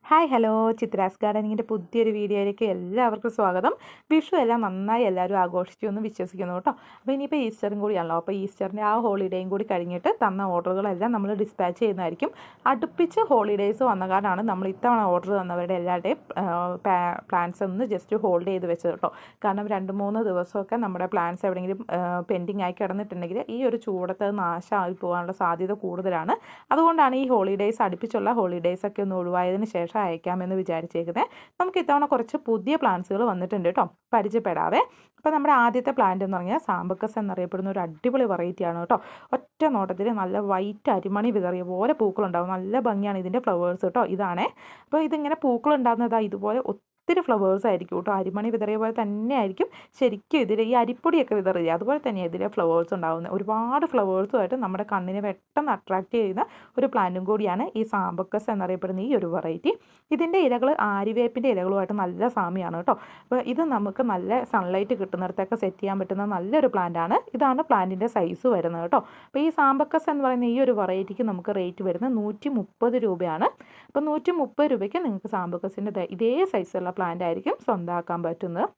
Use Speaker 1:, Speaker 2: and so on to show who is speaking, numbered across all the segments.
Speaker 1: Hi hello Chitra's ഗാർഡനിങ്ങിൻ്റെ പുതിയൊരു വീഡിയോയിലേക്ക് എല്ലാവർക്കും സ്വാഗതം. വിഷു എല്ലാം നന്നായി എല്ലാവരും ആഘോഷിച്ചു എന്ന് വിശ്വസിക്കുന്നു കേട്ടോ. അപ്പോൾ ഇനിയിപ്പോൾ ഈസ്റ്ററും കൂടിയാണല്ലോ. അപ്പോൾ ഈസ്റ്ററിൻ്റെ ആ ഹോളിഡേയും കൂടി കഴിഞ്ഞിട്ട് തന്ന ഓർഡറുകളെല്ലാം നമ്മൾ ഡിസ്പാച്ച് ചെയ്യുന്നതായിരിക്കും. അടുപ്പിച്ച് ഹോളിഡേയ്സ് വന്ന കാരണമാണ് നമ്മൾ ഇത്തവണ ഓർഡർ തന്നവരുടെ എല്ലാവരുടെയും പ്ലാൻസ് ഒന്ന് ജസ്റ്റ് ഹോൾഡ് ചെയ്ത് വെച്ചത് കേട്ടോ. കാരണം 2-3 ദിവസമൊക്കെ നമ്മുടെ പ്ലാൻസ് എവിടെയെങ്കിലും പെൻഡിങ് ആയി കിടന്നിട്ടുണ്ടെങ്കിൽ ഈ ഒരു ചൂടത്ത് നാശമായി പോകാനുള്ള സാധ്യത കൂടുതലാണ്. അതുകൊണ്ടാണ് ഈ ഹോളിഡേയ്സ് അടുപ്പിച്ചുള്ള ഹോളിഡേയ്സൊക്കെ ഒന്ന് ഒഴിവായതിന് ശേഷം അയക്കാമെന്ന് വിചാരിച്ചേക്കുന്നത്. നമുക്ക് ഇത്തവണ കുറച്ച് പുതിയ പ്ലാന്റ്സുകൾ വന്നിട്ടുണ്ട് കേട്ടോ, പരിചയപ്പെടാവേ. അപ്പോൾ നമ്മുടെ ആദ്യത്തെ പ്ലാന്റ് എന്ന് പറഞ്ഞാൽ സാമ്പക്കസ് എന്നറിയപ്പെടുന്ന ഒരു അടിപൊളി വെറൈറ്റിയാണ് കേട്ടോ. ഒറ്റ നോട്ടത്തിൽ നല്ല വൈറ്റ് അരിമണി വിതറിയ പോലെ പൂക്കളുണ്ടാവും. നല്ല ഭംഗിയാണ് ഇതിൻ്റെ ഫ്ലവേഴ്സ് കേട്ടോ. ഇതാണേ. അപ്പോൾ ഇതിങ്ങനെ പൂക്കളുണ്ടാകുന്നതാ ഇതുപോലെ ഒത്തിരി ഫ്ലവേഴ്സ് ആയിരിക്കും കേട്ടോ. അരിമണി വിതറിയ പോലെ തന്നെ ആയിരിക്കും ശരിക്കും ഇതിൽ ഈ അരിപ്പൊടിയൊക്കെ വിതറില്ല അതുപോലെ തന്നെയാണ് ഇതിലെ ഫ്ലവേഴ്സ് ഉണ്ടാകുന്നത്. ഒരുപാട് ഫ്ലവേഴ്സുമായിട്ട് നമ്മുടെ കണ്ണിനെ പെട്ടെന്ന് അട്രാക്റ്റ് ചെയ്യുന്ന ഒരു പ്ലാന്റും കൂടിയാണ് ഈ സാമ്പക്കസ് എന്നറിയപ്പെടുന്ന ഈ ഒരു വെറൈറ്റി. ഇതിൻ്റെ ഇലകൾ ആര്യവേപ്പിൻ്റെ ഇലകളുമായിട്ട് നല്ല സാമ്യമാണ് കേട്ടോ. അപ്പോൾ ഇത് നമുക്ക് നല്ല സൺലൈറ്റ് കിട്ടുന്നിടത്തൊക്കെ സെറ്റ് ചെയ്യാൻ പറ്റുന്ന നല്ലൊരു പ്ലാന്റാണ്. ഇതാണ് പ്ലാന്റിൻ്റെ സൈസ് വരുന്നത് കേട്ടോ. അപ്പോൾ ഈ സാമ്പക്കസ് എന്ന് പറയുന്ന ഈ ഒരു വെറൈറ്റിക്ക് നമുക്ക് റേറ്റ് വരുന്നത് 130 രൂപയാണ്. അപ്പോൾ 130 രൂപയ്ക്ക് നിങ്ങൾക്ക് സാമ്പക്കസിൻ്റെ ഇതേ സൈസുള്ള പ്ലാന്റ് ആയിരിക്കും സ്വന്തമാക്കാൻ പറ്റുന്നത്.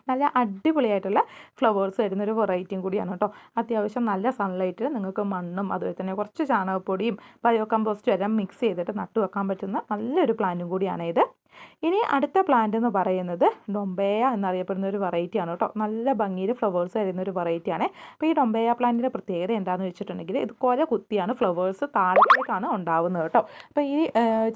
Speaker 1: നല്ല അടിപൊളിയായിട്ടുള്ള ഫ്ലവേഴ്സ് വരുന്നൊരു വെറൈറ്റിയും കൂടിയാണ് കേട്ടോ. അത്യാവശ്യം നല്ല സൺലൈറ്റിൽ നിങ്ങൾക്ക് മണ്ണും അതുപോലെ തന്നെ കുറച്ച് ചാണകപ്പൊടിയും ബയോ കമ്പോസ്റ്റും എല്ലാം മിക്സ് ചെയ്തിട്ട് നട്ടു വെക്കാൻ പറ്റുന്ന നല്ലൊരു പ്ലാന്റും കൂടിയാണ് ഇത്. ഇനി അടുത്ത പ്ലാന്റ് എന്ന് പറയുന്നത് ഡൊംബേയ എന്നറിയപ്പെടുന്ന ഒരു വെറൈറ്റിയാണ് കേട്ടോ. നല്ല ഭംഗിയിൽ ഫ്ലവേഴ്സ് വരുന്ന ഒരു വെറൈറ്റിയാണ്. അപ്പോൾ ഈ ഡൊംബേയ പ്ലാന്റിൻ്റെ പ്രത്യേകത എന്താണെന്ന് വെച്ചിട്ടുണ്ടെങ്കിൽ ഇത് കൊല കുത്തിയാണ് ഫ്ലവേഴ്സ് താഴത്തേക്കാണ് ഉണ്ടാവുന്നത് കേട്ടോ. അപ്പോൾ ഈ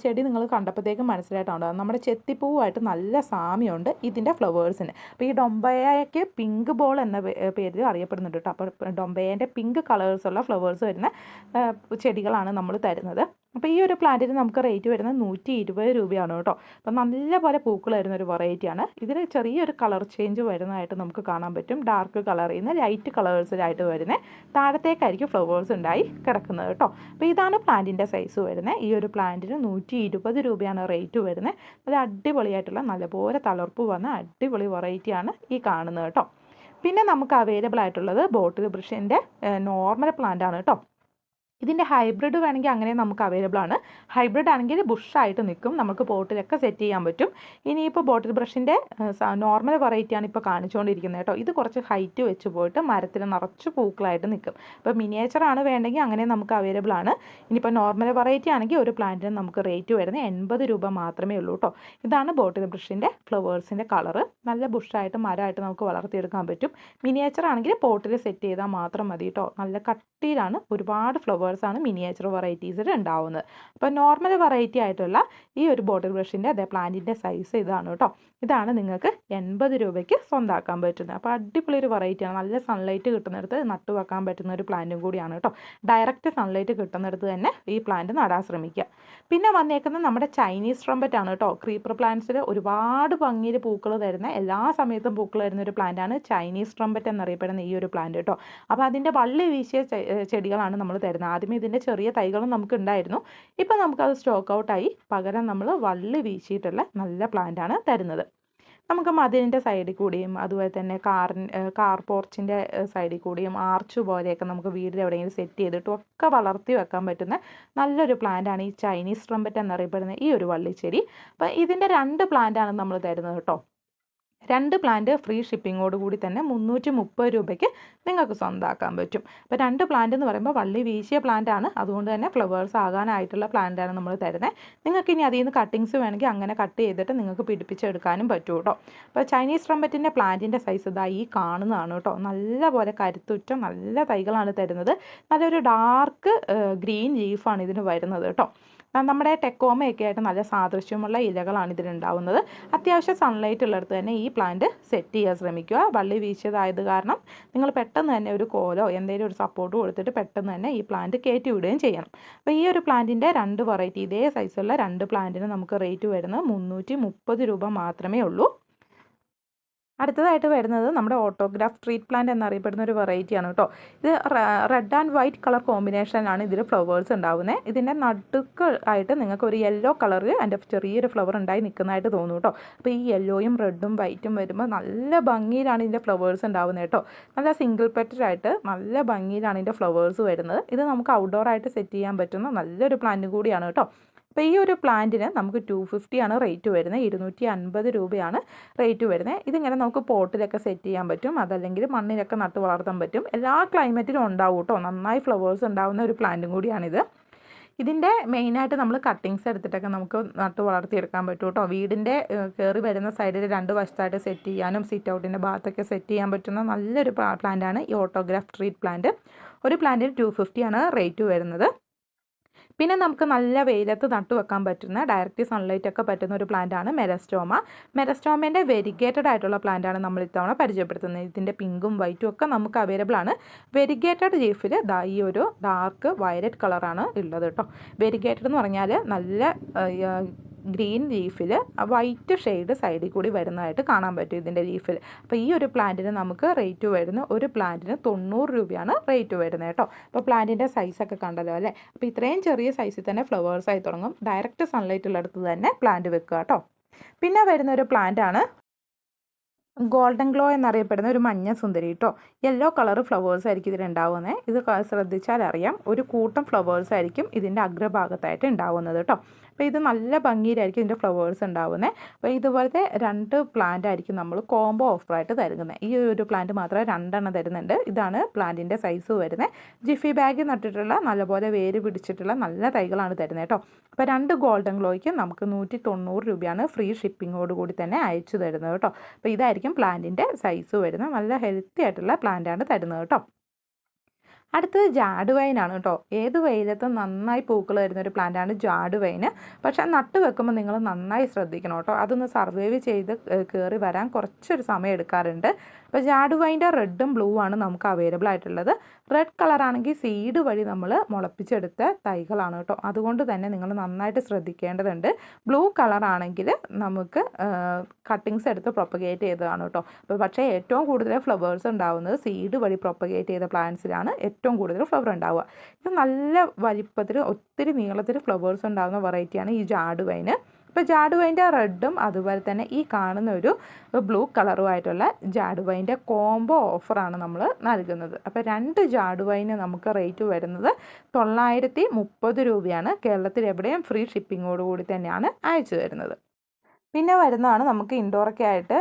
Speaker 1: ചെടി നിങ്ങൾ കണ്ടപ്പോഴത്തേക്കും മനസ്സിലായിട്ടുണ്ടാകും നമ്മുടെ ചെത്തിപ്പൂവായിട്ട് നല്ല സാമ്യമുണ്ട് ഇതിൻ്റെ ഫ്ലവേഴ്സിന്. അപ്പോൾ ഈ ഡൊംബേയയ്ക്ക് പിങ്ക് ബോൾ എന്ന പേരിൽ അറിയപ്പെടുന്നുണ്ട് കേട്ടോ. അപ്പോൾ ഡൊംബേയൻ്റെ പിങ്ക് കളേഴ്സുള്ള ഫ്ലവേഴ്സ് വരുന്ന ചെടികളാണ് നമ്മൾ തരുന്നത്. അപ്പോൾ ഈ ഒരു പ്ലാന്റിന് നമുക്ക് റേറ്റ് വരുന്നത് 120 രൂപയാണ് കേട്ടോ. അപ്പോൾ നല്ലപോലെ പൂക്കൾ വരുന്ന ഒരു വെറൈറ്റിയാണ്. ഇതിൽ ചെറിയൊരു കളർ ചേഞ്ച് വരുന്നതായിട്ട് നമുക്ക് കാണാൻ പറ്റും. ഡാർക്ക് കളറിൽ നിന്ന് ലൈറ്റ് കളേഴ്സിലായിട്ട് വരുന്നത് താഴത്തേക്കായിരിക്കും ഫ്ലവേഴ്സ് ഉണ്ടായി കിടക്കുന്നത് കേട്ടോ. അപ്പോൾ ഇതാണ് പ്ലാന്റിൻ്റെ സൈസ് വരുന്നത്. ഈ ഒരു പ്ലാന്റിന് 120 രൂപയാണ് റേറ്റ് വരുന്നത്. അത് അടിപൊളിയായിട്ടുള്ള നല്ലപോലെ തളർപ്പ് വന്ന അടിപൊളി വെറൈറ്റിയാണ് ഈ കാണുന്നത് കേട്ടോ. പിന്നെ നമുക്ക് അവൈലബിൾ ആയിട്ടുള്ളത് ബോട്ടിൽ ബ്രഷിൻ്റെ നോർമൽ പ്ലാന്റ് ആണ് കേട്ടോ. ഇതിൻ്റെ ഹൈബ്രിഡ് വേണമെങ്കിൽ അങ്ങനെ നമുക്ക് അവൈലബിൾ ആണ്. ഹൈബ്രിഡ് ആണെങ്കിൽ ബുഷായിട്ട് നിൽക്കും, നമുക്ക് പോട്ടിലൊക്കെ സെറ്റ് ചെയ്യാൻ പറ്റും. ഇനിയിപ്പോൾ ബോട്ടിൽ ബ്രഷിൻ്റെ നോർമൽ വെറൈറ്റിയാണ് ഇപ്പോൾ കാണിച്ചുകൊണ്ടിരിക്കുന്നത് കേട്ടോ. ഇത് കുറച്ച് ഹൈറ്റ് വെച്ച് പോയിട്ട് മരത്തിൽ നിറച്ച് പൂക്കളായിട്ട് നിൽക്കും. ഇപ്പോൾ മിനിയേച്ചറാണ് വേണ്ടെങ്കിൽ അങ്ങനെ നമുക്ക് അവൈലബിൾ ആണ്. ഇനിയിപ്പോൾ നോർമൽ വെറൈറ്റി ആണെങ്കിൽ ഒരു പ്ലാന്റിന് നമുക്ക് റേറ്റ് വരുന്നത് 80 രൂപ മാത്രമേ ഉള്ളൂ കേട്ടോ. ഇതാണ് ബോട്ടിൽ ബ്രഷിൻ്റെ ഫ്ലവേഴ്സിൻ്റെ കളറ്. നല്ല ബുഷായിട്ട് മരമായിട്ട് നമുക്ക് വളർത്തിയെടുക്കാൻ പറ്റും. മിനിയേച്ചർ ആണെങ്കിൽ പോട്ടിൽ സെറ്റ് ചെയ്താൽ മാത്രം മതി കേട്ടോ. നല്ല കട്ടിയിലാണ് ഒരുപാട് ഫ്ലവേഴ്സ് ആണ് മിനിയേച്ചർ വെറൈറ്റീസിൽ ഉണ്ടാവുന്നത്. അപ്പോൾ നോർമൽ വെറൈറ്റി ആയിട്ടുള്ള ഈ ഒരു ബോട്ടിൽ ബ്രഷിൻ്റെ അതേ പ്ലാന്റിൻ്റെ സൈസ് ഇതാണ് കേട്ടോ. ഇതാണ് നിങ്ങൾക്ക് 80 രൂപയ്ക്ക് സ്വന്തമാക്കാൻ പറ്റുന്നത്. അപ്പോൾ അടിപൊളി ഒരു വെറൈറ്റിയാണ്. നല്ല സൺലൈറ്റ് കിട്ടുന്നിടത്ത് നട്ടു വെക്കാൻ പറ്റുന്ന ഒരു പ്ലാന്റും കൂടിയാണ് കേട്ടോ. ഡയറക്റ്റ് സൺലൈറ്റ് കിട്ടുന്നിടത്ത് തന്നെ ഈ പ്ലാന്റ് നടാൻ ശ്രമിക്കുക. പിന്നെ വന്നേക്കുന്നത് നമ്മുടെ ചൈനീസ് ട്രംപറ്റ് ആണ് കേട്ടോ. ക്രീപ്പർ പ്ലാന്റ്സിൽ ഒരുപാട് ഭംഗിയിൽ പൂക്കൾ തരുന്ന എല്ലാ സമയത്തും പൂക്കൾ തരുന്ന ഒരു പ്ലാന്റാണ് ചൈനീസ് ട്രംപറ്റ് എന്നറിയപ്പെടുന്ന ഈ ഒരു പ്ലാന്റ് കേട്ടോ. അപ്പോൾ അതിൻ്റെ വള്ളി വീശിയ ചെടികളാണ് നമ്മൾ തരുന്നത്. ആദ്യമേ ഇതിൻ്റെ ചെറിയ തൈകളും നമുക്ക് ഉണ്ടായിരുന്നു. ഇപ്പം നമുക്കത് സ്റ്റോക്ക് ഔട്ടായി. പകരം നമ്മൾ വള്ളി വീശിയിട്ടുള്ള നല്ല പ്ലാന്റാണ് തരുന്നത്. നമുക്ക് മതിലിൻ്റെ സൈഡിൽ കൂടിയും അതുപോലെ തന്നെ കാർ പോർച്ചിൻ്റെ സൈഡിൽ കൂടിയും ആർച്ച് പോലെയൊക്കെ നമുക്ക് വീട്ടിൽ എവിടെയെങ്കിലും സെറ്റ് ചെയ്തിട്ടും ഒക്കെ വളർത്തി വെക്കാൻ പറ്റുന്ന നല്ലൊരു പ്ലാന്റാണ് ഈ ചൈനീസ് ട്രംപറ്റ് എന്നറിയപ്പെടുന്ന ഈ ഒരു വള്ളിച്ചെടി. അപ്പോൾ ഇതിൻ്റെ 2 പ്ലാന്റാണ് നമ്മൾ തരുന്നത് കേട്ടോ. 2 പ്ലാന്റ് ഫ്രീ ഷിപ്പിങ്ങോട് കൂടി തന്നെ 330 രൂപയ്ക്ക് നിങ്ങൾക്ക് സ്വന്തമാക്കാൻ പറ്റും. അപ്പോൾ 2 പ്ലാന്റ് എന്ന് പറയുമ്പോൾ വള്ളി വീശിയ പ്ലാന്റ് ആണ്. അതുകൊണ്ട് തന്നെ ഫ്ലവേഴ്സ് ആകാനായിട്ടുള്ള പ്ലാന്റാണ് നമ്മൾ തരുന്നത്. നിങ്ങൾക്ക് ഇനി അതിൽ നിന്ന് കട്ടിങ്സ് വേണമെങ്കിൽ അങ്ങനെ കട്ട് ചെയ്തിട്ട് നിങ്ങൾക്ക് പിടിപ്പിച്ചെടുക്കാനും പറ്റും കേട്ടോ. അപ്പോൾ ചൈനീസ് ട്രംപറ്റിൻ്റെ പ്ലാന്റിൻ്റെ സൈസ് ഇതാ ഈ കാണുന്നതാണ് കേട്ടോ. നല്ലപോലെ കരുത്തുറ്റ നല്ല തൈകളാണ് തരുന്നത്. നല്ലൊരു ഡാർക്ക് ഗ്രീൻ ലീഫാണ് ഇതിന് വരുന്നത് കേട്ടോ. നമ്മുടെ ടെക്കോമയൊക്കെ ആയിട്ട് നല്ല സാദൃശ്യമുള്ള ഇലകളാണ് ഇതിലുണ്ടാവുന്നത്. അത്യാവശ്യം സൺലൈറ്റ് ഉള്ളിടത്ത് തന്നെ ഈ പ്ലാന്റ് സെറ്റ് ചെയ്യാൻ ശ്രമിക്കുക. വള്ളി വീശിയതായത് കാരണം നിങ്ങൾ പെട്ടെന്ന് തന്നെ ഒരു കോലോ എന്തെങ്കിലും ഒരു സപ്പോർട്ട് കൊടുത്തിട്ട് പെട്ടെന്ന് തന്നെ ഈ പ്ലാന്റ് കയറ്റി വിടുകയും ചെയ്യണം. അപ്പോൾ ഈ ഒരു പ്ലാന്റിൻ്റെ 2 വെറൈറ്റി ഇതേ സൈസുള്ള 2 പ്ലാന്റിന് നമുക്ക് റേറ്റ് വരുന്നത് 330 രൂപ മാത്രമേ ഉള്ളൂ. അടുത്തതായിട്ട് വരുന്നത് നമ്മുടെ ഓട്ടോഗ്രാഫ് സ്ട്രീറ്റ് പ്ലാന്റ് എന്നറിയപ്പെടുന്ന ഒരു വെറൈറ്റിയാണ് കേട്ടോ. ഇത് റെഡ് ആൻഡ് വൈറ്റ് കളർ കോമ്പിനേഷനിലാണ് ഇതിൽ ഫ്ലവേഴ്സ് ഉണ്ടാവുന്നത്. ഇതിൻ്റെ നടുക്ക് ആയിട്ട് നിങ്ങൾക്ക് ഒരു യെല്ലോ കളറിൽ അതിൻ്റെ ചെറിയൊരു ഫ്ലവർ ഉണ്ടായി നിൽക്കുന്നതായിട്ട് തോന്നും കേട്ടോ. അപ്പോൾ ഈ യെല്ലോയും റെഡും വൈറ്റും വരുമ്പോൾ നല്ല ഭംഗിയിലാണ് ഇതിൻ്റെ ഫ്ലവേഴ്സ് ഉണ്ടാവുന്നത് കേട്ടോ. നല്ല സിംഗിൾ പെറ്റഡായിട്ട് നല്ല ഭംഗിയിലാണ് ഇതിൻ്റെ ഫ്ലവേഴ്സ് വരുന്നത്. ഇത് നമുക്ക് ഔട്ട്ഡോർ ആയിട്ട് സെറ്റ് ചെയ്യാൻ പറ്റുന്ന നല്ലൊരു പ്ലാന്റ് കൂടിയാണ് കേട്ടോ. അപ്പോൾ ഈ ഒരു പ്ലാന്റിന് നമുക്ക് 250 ആണ് റേറ്റ് വരുന്നത്, 250 രൂപയാണ് റേറ്റ് വരുന്നത്. ഇതിങ്ങനെ നമുക്ക് പോട്ടിലൊക്കെ സെറ്റ് ചെയ്യാൻ പറ്റും, അതല്ലെങ്കിൽ മണ്ണിലൊക്കെ നട്ട് വളർത്താൻ പറ്റും. എല്ലാ ക്ലൈമറ്റിലും ഉണ്ടാവും കേട്ടോ, നന്നായി ഫ്ലവേഴ്സ് ഉണ്ടാവുന്ന ഒരു പ്ലാന്റും കൂടിയാണിത്. ഇതിൻ്റെ മെയിനായിട്ട് നമ്മൾ കട്ടിങ്സ് എടുത്തിട്ടൊക്കെ നമുക്ക് നട്ട് വളർത്തിയെടുക്കാൻ പറ്റും കേട്ടോ. വീടിൻ്റെ കയറി വരുന്ന സൈഡിൽ 2 വശത്തായിട്ട് സെറ്റ് ചെയ്യാനും സിറ്റ് ഔട്ടിൻ്റെ ഭാഗത്തൊക്കെ സെറ്റ് ചെയ്യാൻ പറ്റുന്ന നല്ലൊരു പ്ലാന്റാണ് ഈ ഓട്ടോഗ്രാഫ് ട്രീറ്റ് പ്ലാന്റ്. ഒരു പ്ലാന്റിന് 250 ആണ് റേറ്റ് വരുന്നത്. പിന്നെ നമുക്ക് നല്ല വെയിലത്ത് നട്ടു വെക്കാൻ പറ്റുന്ന ഡയറക്റ്റ് സൺലൈറ്റ് ഒക്കെ പറ്റുന്ന ഒരു പ്ലാന്റാണ് മെരസ്റ്റോമ. മെരസ്റ്റോമേൻ്റെ വെരിഗേറ്റഡ് ആയിട്ടുള്ള പ്ലാന്റാണ് നമ്മൾ ഇത്തവണ പരിചയപ്പെടുത്തുന്നത്. ഇതിൻ്റെ പിങ്കും വൈറ്റും ഒക്കെ നമുക്ക് അവൈലബിൾ ആണ്. വെരിഗേറ്റഡ് ലീഫിൽ ഈ ഒരു ഡാർക്ക് വയലറ്റ് കളറാണ് ഉള്ളത് കേട്ടോ. വെരിഗേറ്റഡ് എന്ന് പറഞ്ഞാൽ നല്ല ഗ്രീൻ ലീഫിൽ വൈറ്റ് ഷെയ്ഡ് സൈഡിൽ കൂടി വരുന്നതായിട്ട് കാണാൻ പറ്റും ഇതിൻ്റെ ലീഫിൽ. അപ്പോൾ ഈ ഒരു പ്ലാന്റിന് നമുക്ക് റേറ്റ് വരുന്ന ഒരു പ്ലാന്റിന് 90 രൂപയാണ് റേറ്റ് വരുന്നത് കേട്ടോ. അപ്പോൾ പ്ലാന്റിൻ്റെ സൈസൊക്കെ കണ്ടല്ലോ അല്ലേ. അപ്പോൾ ഇത്രയും ചെറിയ സൈസിൽ തന്നെ ഫ്ലവേഴ്സായി തുടങ്ങും. ഡയറക്റ്റ് സൺലൈറ്റ് ഉള്ളിടത്ത് തന്നെ പ്ലാന്റ് വെക്കുക കേട്ടോ. പിന്നെ വരുന്ന ഒരു പ്ലാന്റാണ് ഗോൾഡൻ ഗ്ലോ എന്നറിയപ്പെടുന്ന ഒരു മഞ്ഞ സുന്ദരി കേട്ടോ. യെല്ലോ കളർ ഫ്ലവേഴ്സ് ആയിരിക്കും ഇതിലുണ്ടാവുന്നത്. ഇത് ശ്രദ്ധിച്ചാൽ അറിയാം, ഒരു കൂട്ടം ഫ്ലവേഴ്സ് ആയിരിക്കും ഇതിൻ്റെ അഗ്രഭാഗത്തായിട്ട് ഉണ്ടാവുന്നത് കേട്ടോ. അപ്പോൾ ഇത് നല്ല ഭംഗിയിലായിരിക്കും ഇതിൻ്റെ ഫ്ലവേഴ്സ് ഉണ്ടാവുന്നത്. അപ്പോൾ ഇതുപോലത്തെ 2 പ്ലാന്റ് ആയിരിക്കും നമ്മൾ കോംബോ ഓഫറായിട്ട് തരുന്നത്. ഈ ഒരു പ്ലാന്റ് മാത്രമേ 2 എണ്ണം തരുന്നുണ്ട്. ഇതാണ് പ്ലാന്റിൻ്റെ സൈസ് വരുന്നത്. ജിഫി ബാഗ് നട്ടിട്ടുള്ള നല്ലപോലെ വേര് പിടിച്ചിട്ടുള്ള നല്ല തൈകളാണ് തരുന്നത് കേട്ടോ. അപ്പോൾ 2 ഗോൾഡൻ ഗ്ലോയ്ക്ക് നമുക്ക് 190 രൂപയാണ് ഫ്രീ ഷിപ്പിങ്ങോട് കൂടി തന്നെ അയച്ചു തരുന്നത് കേട്ടോ. അപ്പോൾ ഇതായിരിക്കും പ്ലാന്റിൻ്റെ സൈസ് വരുന്നത്. നല്ല ഹെൽത്തി ആയിട്ടുള്ള പ്ലാന്റാണ് തരുന്നത് കേട്ടോ. അടുത്തത് ജാഡുവൈനാണ് കേട്ടോ. ഏത് വെയിലത്തും നന്നായി പൂക്കൾ വരുന്ന ഒരു പ്ലാന്റാണ് ജാഡുവൈന്. പക്ഷേ നട്ട് വെക്കുമ്പോൾ നിങ്ങൾ നന്നായി ശ്രദ്ധിക്കണം കേട്ടോ. അതൊന്ന് സർവൈവ് ചെയ്ത് കയറി വരാൻ കുറച്ചൊരു സമയം എടുക്കാറുണ്ട്. അപ്പോൾ ജാഡുവൈൻ്റെ റെഡും ബ്ലൂ ആണ് നമുക്ക് അവൈലബിൾ ആയിട്ടുള്ളത്. റെഡ് കളറാണെങ്കിൽ സീഡ് വഴി നമ്മൾ മുളപ്പിച്ചെടുത്ത തൈകളാണ് കേട്ടോ. അതുകൊണ്ട് തന്നെ നിങ്ങൾ നന്നായിട്ട് ശ്രദ്ധിക്കേണ്ടതുണ്ട്. ബ്ലൂ കളറാണെങ്കിൽ നമുക്ക് കട്ടിങ്സ് എടുത്ത് പ്രൊപ്പഗേറ്റ് ചെയ്തതാണ് കേട്ടോ. അപ്പോൾ പക്ഷേ ഏറ്റവും കൂടുതൽ ഫ്ലവേഴ്സ് ഉണ്ടാവുന്നത് സീഡ് വഴി പ്രൊപ്പഗേറ്റ് ചെയ്ത പ്ലാന്റ്സിലാണ് ഏറ്റവും കൂടുതൽ ഫ്ലവർ ഉണ്ടാവുക. ഇത് നല്ല വലിപ്പത്തിൽ ഒത്തിരി നീളത്തിൽ ഫ്ലവേഴ്സ് ഉണ്ടാകുന്ന വെറൈറ്റിയാണ് ഈ ജാഡുവൈന്. ഇപ്പോൾ ജാഡുവൈൻ്റെ റെഡും അതുപോലെ തന്നെ ഈ കാണുന്ന ഒരു ബ്ലൂ കളറുമായിട്ടുള്ള ജാഡുവൈൻ്റെ കോംബോ ഓഫറാണ് നമ്മൾ നൽകുന്നത്. അപ്പോൾ 2 ജാഡുവൈന് നമുക്ക് റേറ്റ് വരുന്നത് 930 രൂപയാണ്. കേരളത്തിൽ എവിടെയും ഫ്രീ ഷിപ്പിങ്ങോട് കൂടി തന്നെയാണ് അയച്ചു തരുന്നത്. പിന്നെ വരുന്നതാണ് നമുക്ക് ഇൻഡോറൊക്കെ ആയിട്ട്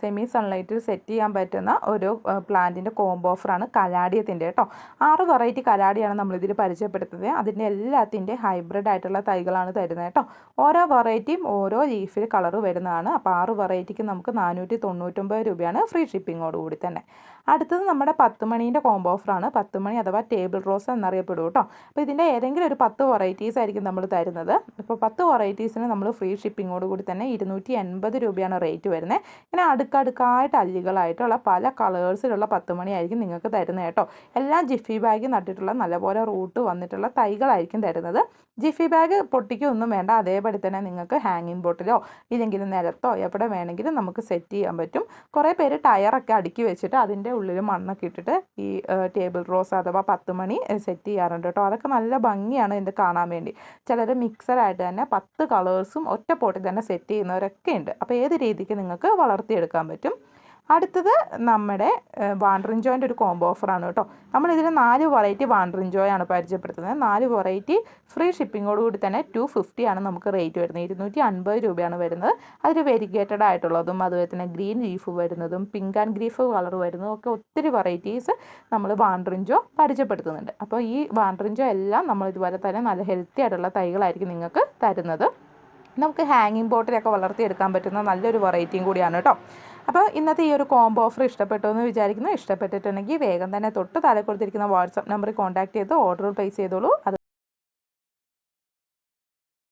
Speaker 1: സെമി സൺലൈറ്റിൽ സെറ്റ് ചെയ്യാൻ പറ്റുന്ന ഒരു പ്ലാന്റിൻ്റെ കോംബോ ഓഫറാണ് കലാഡിയത്തിൻ്റെ കേട്ടോ. 6 വെറൈറ്റി കലാഡിയാണ് നമ്മളിതിൽ പരിചയപ്പെടുത്തുന്നത്. അതിൻ്റെ എല്ലാത്തിൻ്റെ ഹൈബ്രിഡ് ആയിട്ടുള്ള തൈകളാണ് തരുന്നത് കേട്ടോ. ഓരോ വെറൈറ്റിയും ഓരോ ലീഫിൽ കളർ വരുന്നതാണ്. അപ്പോൾ 6 വെറൈറ്റിക്ക് നമുക്ക് 499 രൂപയാണ് ഫ്രീ ഷിപ്പിങ്ങോട് കൂടി തന്നെ. അടുത്തത് നമ്മുടെ 10 മണീൻ്റെ കോംബോ ഓഫറാണ്. 10 മണി അഥവാ ടേബിൾ റോസ് എന്നറിയപ്പെടും കേട്ടോ. അപ്പോൾ ഇതിൻ്റെ ഏതെങ്കിലും ഒരു 10 വെറൈറ്റീസ് ആയിരിക്കും നമ്മൾ തരുന്നത്. അപ്പോൾ 10 വെറൈറ്റീസിന് നമ്മൾ ഫ്രീ ഷിപ്പിങ്ങോട് കൂടി തന്നെ 280 രൂപയാണ് റേറ്റ് വരുന്നത്. ഇങ്ങനെ അടുക്കടുക്കായിട്ട് അല്ലികളായിട്ടുള്ള പല കളേഴ്സിലുള്ള 10 മണിയായിരിക്കും നിങ്ങൾക്ക് തരുന്നത് കേട്ടോ. എല്ലാം ജിഫി ബാഗ് നട്ടിട്ടുള്ള നല്ലപോലെ റൂട്ട് വന്നിട്ടുള്ള തൈകളായിരിക്കും തരുന്നത്. ജിഫി ബാഗ് പൊട്ടിക്കൊന്നും വേണ്ട, അതേപടി തന്നെ നിങ്ങൾക്ക് ഹാങ്ങിങ് ബോട്ടിലോ ഇല്ലെങ്കിൽ നിലത്തോ എവിടെ വേണമെങ്കിലും നമുക്ക് സെറ്റ് ചെയ്യാൻ പറ്റും. കുറേ പേര് ടയറൊക്കെ അടുക്കി വെച്ചിട്ട് അതിൻ്റെ ഉള്ളിൽ മണ്ണൊക്കെ ഇട്ടിട്ട് ഈ ടേബിൾ റോസ് അഥവാ 10 മണി സെറ്റ് ചെയ്യാറുണ്ട് കേട്ടോ. അതൊക്കെ നല്ല ഭംഗിയാണ് ഇത് കാണാൻ വേണ്ടി. ചിലർ മിക്സറായിട്ട് തന്നെ 10 കളേഴ്സും ഒറ്റ പോട്ടിൽ തന്നെ സെറ്റ് ചെയ്യുന്നവരൊക്കെ ഉണ്ട്. അപ്പോൾ ഏത് രീതിക്ക് നിങ്ങൾക്ക് വളർത്തിയെടുക്കാൻ പറ്റും. അടുത്തത് നമ്മുടെ വാണ്ടറിഞ്ചോൻ്റെ ഒരു കോംബോ ഓഫറാണ് കേട്ടോ. നമ്മളിതിൽ 4 വെറൈറ്റി വാണ്ടറിഞ്ചോയാണ് പരിചയപ്പെടുത്തുന്നത്. 4 വെറൈറ്റി ഫ്രീ ഷിപ്പിങ്ങോട് കൂടി തന്നെ 250 ആണ് നമുക്ക് റേറ്റ് വരുന്നത്. 250 രൂപയാണ് വരുന്നത്. അതിൽ വെരിഗേറ്റഡ് ആയിട്ടുള്ളതും അതുപോലെ തന്നെ ഗ്രീൻ ലീഫ് വരുന്നതും പിങ്ക് ആൻഡ് ഗ്രീഫ് കളർ വരുന്നതും ഒക്കെ ഒത്തിരി വെറൈറ്റീസ് നമ്മൾ വാണ്ടറിഞ്ചോ പരിചയപ്പെടുത്തുന്നുണ്ട്. അപ്പോൾ ഈ വാണ്ടറിഞ്ചോ എല്ലാം നമ്മൾ ഇതുപോലെ തന്നെ നല്ല ഹെൽത്തി ആയിട്ടുള്ള തൈകളായിരിക്കും നിങ്ങൾക്ക് തരുന്നത്. നമുക്ക് ഹാങ്ങിങ് ബോട്ടിലൊക്കെ വളർത്തിയെടുക്കാൻ പറ്റുന്ന നല്ലൊരു വെറൈറ്റിയും കൂടിയാണ് കേട്ടോ. അപ്പോൾ ഇന്നത്തെ ഈ ഒരു കോംബോ ഓഫർ ഇഷ്ടപ്പെട്ടു എന്ന് വിചാരിക്കുന്നു. ഇഷ്ടപ്പെട്ടിട്ടുണ്ടെങ്കിൽ വേഗം തന്നെ തൊട്ട് താഴെ കൊടുത്തിരിക്കുന്ന വാട്സപ്പ് നമ്പറിൽ കോൺടാക്ട് ചെയ്ത് ഓർഡർ പ്ലേസ് ചെയ്തോളൂ.